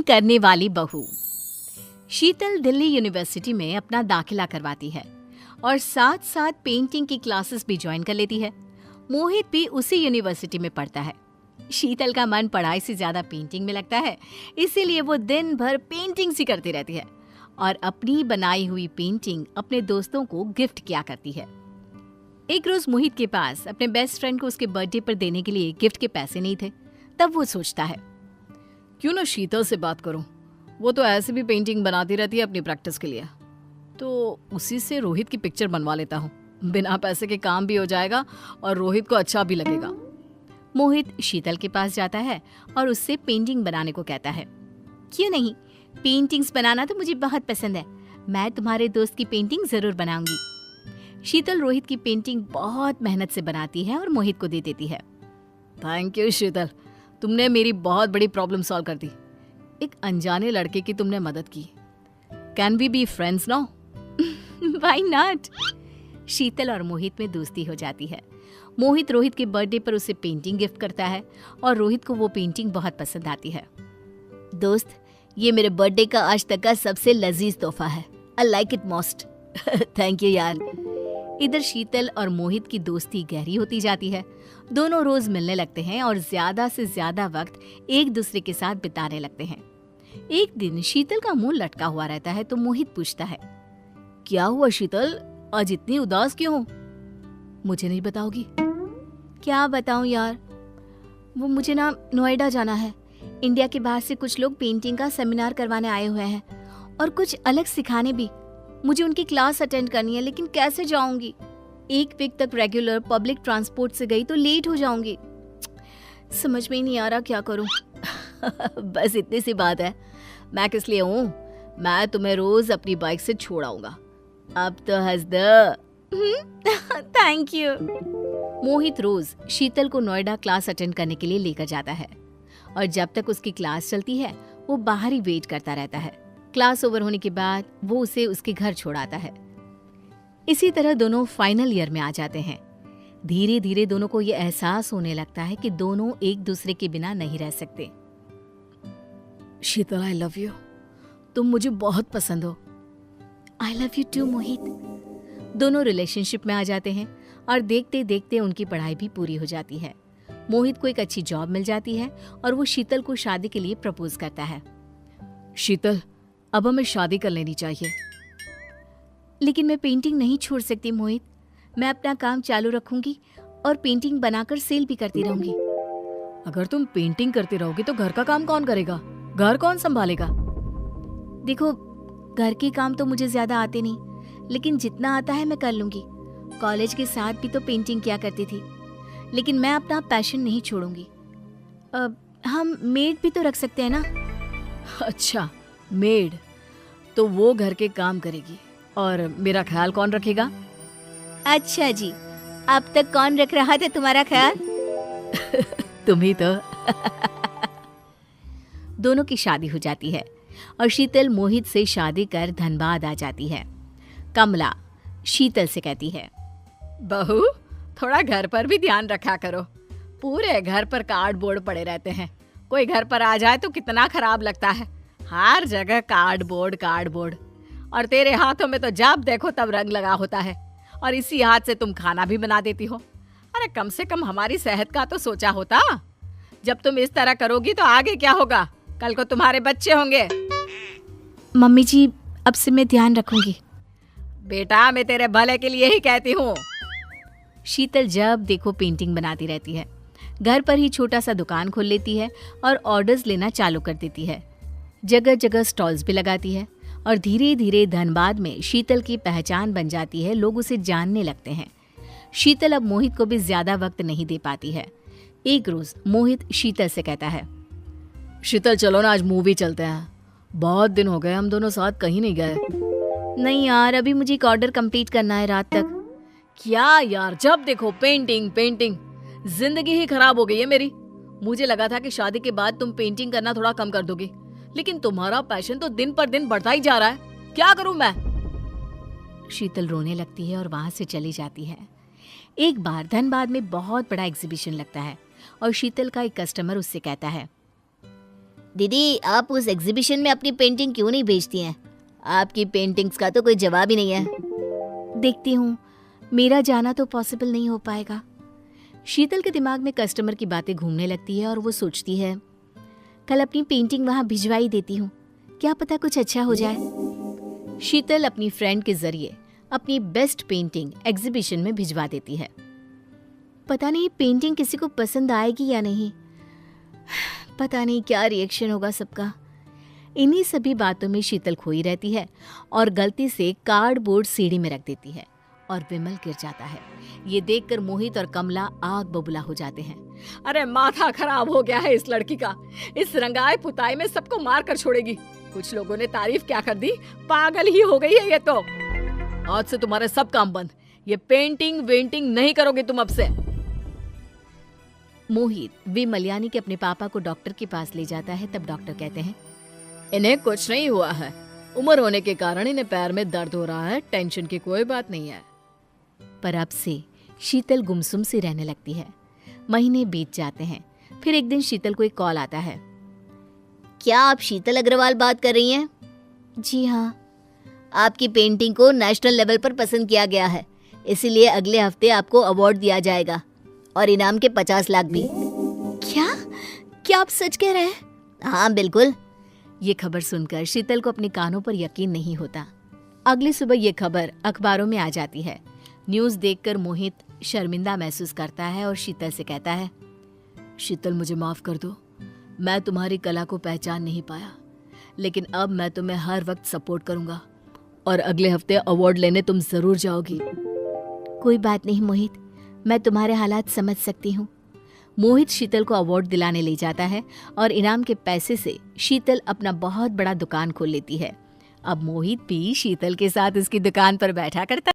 करने वाली बहू। शीतल दिल्ली यूनिवर्सिटी में अपना दाखिला करवाती है और साथ साथ पेंटिंग की क्लासेस भी ज्वाइन कर लेती है। मोहित भी उसी यूनिवर्सिटी में पढ़ता है। शीतल का मन पढ़ाई से ज्यादा पेंटिंग में लगता है, इसीलिए वो दिन भर पेंटिंग सी करती रहती है और अपनी बनाई हुई पेंटिंग अपने दोस्तों को गिफ्ट किया करती है। एक रोज मोहित के पास अपने बेस्ट फ्रेंड को उसके बर्थडे पर देने के लिए गिफ्ट के पैसे नहीं थे। तब वो सोचता है, क्यों ना शीतल से बात करूं, वो तो ऐसे भी पेंटिंग बनाती रहती है अपनी प्रैक्टिस के लिए, तो उसी से रोहित की पिक्चर बनवा लेता हूँ। बिना पैसे के काम भी हो जाएगा और रोहित को अच्छा भी लगेगा। मोहित शीतल के पास जाता है और उससे पेंटिंग बनाने को कहता है। क्यों नहीं, पेंटिंग्स बनाना तो मुझे बहुत पसंद है, मैं तुम्हारे दोस्त की पेंटिंग जरूर बनाऊंगी। शीतल रोहित की पेंटिंग बहुत मेहनत से बनाती है और मोहित को दे देती है। थैंक यू शीतल, तुमने मेरी बहुत बड़ी प्रॉब्लम सॉल्व कर दी। एक अनजाने लड़के की तुमने मदद की। Can we be friends now? Why not? Sheetal और मोहित में दोस्ती हो जाती है। मोहित रोहित के बर्थडे पर उसे पेंटिंग गिफ्ट करता है और रोहित को वो पेंटिंग बहुत पसंद आती है। दोस्त, ये मेरे बर्थडे का आज तक का सबसे लजीज तोहफा है। I like it most. Thank you यार। इधर शीतल और मोहित की दोस्ती गहरी होती जाती है। दोनों रोज मिलने लगते हैं और ज्यादा से ज्यादा वक्त एक दूसरे के साथ बिताने लगते हैं। एक दिन शीतल का मुंह लटका हुआ रहता है तो मोहित पूछता है, क्या हुआ शीतल, आज इतनी उदास क्यों हो? मुझे नहीं बताओगी? क्या बताऊं यार, वो मुझे ना नोएडा जाना है। इंडिया के बाहर से कुछ लोग पेंटिंग का सेमिनार करवाने आए हुए हैं और कुछ अलग सिखाने भी। मुझे उनकी क्लास अटेंड करनी है, लेकिन कैसे जाऊंगी? एक वीक तक रेगुलर पब्लिक ट्रांसपोर्ट से गई तो लेट हो जाऊंगी। समझ में ही नहीं आ रहा क्या करूं। बस इतनी सी बात है, मैं किस लिए हूं? मैं तुम्हें रोज अपनी बाइक से छोड़ाऊंगा। अब तो हंस दो। Thank you. मोहित रोज शीतल को नोएडा क्लास अटेंड करने के लिए लेकर जाता है और जब तक उसकी क्लास चलती है वो बाहर ही वेट करता रहता है। क्लास ओवर होने के बाद वो उसे उसके घर छोड़ाता है। इसी तरह दोनों फाइनल ईयर में आ जाते हैं। धीरे धीरे दोनों को ये एहसास होने लगता है कि दोनों एक दूसरे के बिना नहीं रह सकते। शीतल, आई लव यू। तुम मुझे बहुत पसंद हो। आई लव यू टू मोहित। दोनों रिलेशनशिप में आ जाते हैं और देखते देखते उनकी पढ़ाई भी पूरी हो जाती है। मोहित को एक अच्छी जॉब मिल जाती है और वो शीतल को शादी के लिए प्रपोज करता है। शीतल, अब हमें शादी कर लेनी चाहिए। लेकिन मैं पेंटिंग नहीं छोड़ सकती मोहित। मैं अपना काम चालू रखूंगी और पेंटिंग बनाकर सेल भी करती रहूंगी। अगर तुम पेंटिंग करती रहोगी तो घर का काम कौन करेगा? घर कौन संभालेगा? देखो, घर के काम तो मुझे ज्यादा आते नहीं, लेकिन जितना आता है मैं कर लूंगी। कॉलेज के साथ भी तो पेंटिंग किया करती थी, लेकिन मैं अपना पैशन नहीं छोड़ूंगी। अब हम मेड भी तो रख सकते हैं ना? अच्छा, मेड। तो वो घर के काम करेगी और मेरा ख्याल कौन रखेगा? अच्छा जी, अब तक कौन रख रहा था तुम्हारा ख्याल? तुम ही तो। दोनों की शादी हो जाती है और शीतल मोहित से शादी कर धनबाद आ जाती है। कमला शीतल से कहती है, बहू, थोड़ा घर पर भी ध्यान रखा करो। पूरे घर पर कार्डबोर्ड पड़े रहते हैं। कोई घर पर आ जाए तो कितना खराब लगता है। हर जगह कार्डबोर्ड कार्डबोर्ड, और तेरे हाथों में तो जब देखो तब रंग लगा होता है और इसी हाथ से तुम खाना भी बना देती हो। अरे कम से कम हमारी सेहत का तो सोचा होता। जब तुम इस तरह करोगी तो आगे क्या होगा? कल को तुम्हारे बच्चे होंगे। मम्मी जी, अब से मैं ध्यान रखूंगी। बेटा, मैं तेरे भले के लिए ही कहती हूँ। शीतल जब देखो पेंटिंग बनाती रहती है। घर पर ही छोटा सा दुकान खोल लेती है और ऑर्डर्स लेना चालू कर देती है। जगह जगह स्टॉल्स भी लगाती है और धीरे धीरे धनबाद में शीतल की पहचान बन जाती है। लोग उसे जानने लगते हैं। शीतल अब मोहित को भी ज्यादा वक्त नहीं दे पाती है। एक रोज मोहित शीतल से कहता है, शीतल चलो ना, आज मूवी चलते हैं। बहुत दिन हो गए हम दोनों साथ कहीं नहीं गए। नहीं यार, अभी मुझे एक ऑर्डर कंप्लीट करना है रात तक। क्या यार, जब देखो पेंटिंग पेंटिंग, जिंदगी ही खराब हो गई है मेरी। मुझे लगा था कि शादी के बाद तुम पेंटिंग करना थोड़ा कम कर दोगे, लेकिन तुम्हारा पैशन तो दिन पर दिन बढ़ता ही जा रहा है। क्या करूं मैं? शीतल रोने लगती है और वहां से चली जाती है। एक बार धनबाद में बहुत बड़ा एग्जीबिशन लगता है और शीतल का एक कस्टमर उससे कहता है, दीदी, आप उस एग्जीबिशन में अपनी पेंटिंग क्यों नहीं बेचती हैं? आपकी पेंटिंग्स का तो कोई जवाब ही नहीं है। देखती हूँ, मेरा जाना तो पॉसिबल नहीं हो पाएगा। शीतल के दिमाग में कस्टमर की बातें घूमने लगती है और वो सोचती है, कल अपनी पेंटिंग वहां भिजवाई देती हूँ, क्या पता कुछ अच्छा हो जाए। शीतल अपनी फ्रेंड के जरिए अपनी बेस्ट पेंटिंग एग्जीबिशन में भिजवा देती है। पता नहीं पेंटिंग किसी को पसंद आएगी या नहीं, पता नहीं क्या रिएक्शन होगा सबका। इन्हीं सभी बातों में शीतल खोई रहती है और गलती से कार्डबोर्ड सीढ़ी में रख देती है और विमल गिर जाता है। ये देखकर मोहित और कमला आग बबूला हो जाते हैं। अरे माथा खराब हो गया है इस लड़की का, इस रंगाए पुताई में सबको मार कर छोड़ेगी। कुछ लोगों ने तारीफ क्या कर दी, पागल ही हो गई है ये तो। आज से तुम्हारे सब काम बंद, ये पेंटिंग वेंटिंग नहीं करोगे तुम अब से। मोहित विमल यानी कि अपने पापा को डॉक्टर के पास ले जाता है। तब डॉक्टर कहते हैं, इन्हें कुछ नहीं हुआ है, उम्र होने के कारण इन्हें पैर में दर्द हो रहा है, टेंशन की कोई बात नहीं है। पर अब से शीतल गुमसुम सी रहने लगती है। महीने बीत जाते हैं। फिर एक दिन शीतल को एक कॉल आता है। क्या आप शीतल अग्रवाल बात कर रही हैं? जी हाँ। आपकी पेंटिंग को नेशनल लेवल पर पसंद किया गया है, इसीलिए अगले हफ्ते आपको अवार्ड दिया जाएगा और इनाम के 50 लाख भी। क्या क्या आप सच कह रहे हैं? हाँ बिल्कुल। ये खबर सुनकर शीतल को अपने कानों पर यकीन नहीं होता। अगली सुबह ये खबर अखबारों में आ जाती है। न्यूज़ देखकर मोहित शर्मिंदा महसूस करता है और शीतल से कहता है, शीतल मुझे माफ कर दो, मैं तुम्हारी कला को पहचान नहीं पाया, लेकिन अब मैं तुम्हें हर वक्त सपोर्ट करूंगा और अगले हफ्ते अवार्ड लेने तुम जरूर जाओगी। कोई बात नहीं मोहित, मैं तुम्हारे हालात समझ सकती हूँ। मोहित शीतल को अवार्ड दिलाने ले जाता है और इनाम के पैसे से शीतल अपना बहुत बड़ा दुकान खोल लेती है। अब मोहित भी शीतल के साथ उसकी दुकान पर बैठा करता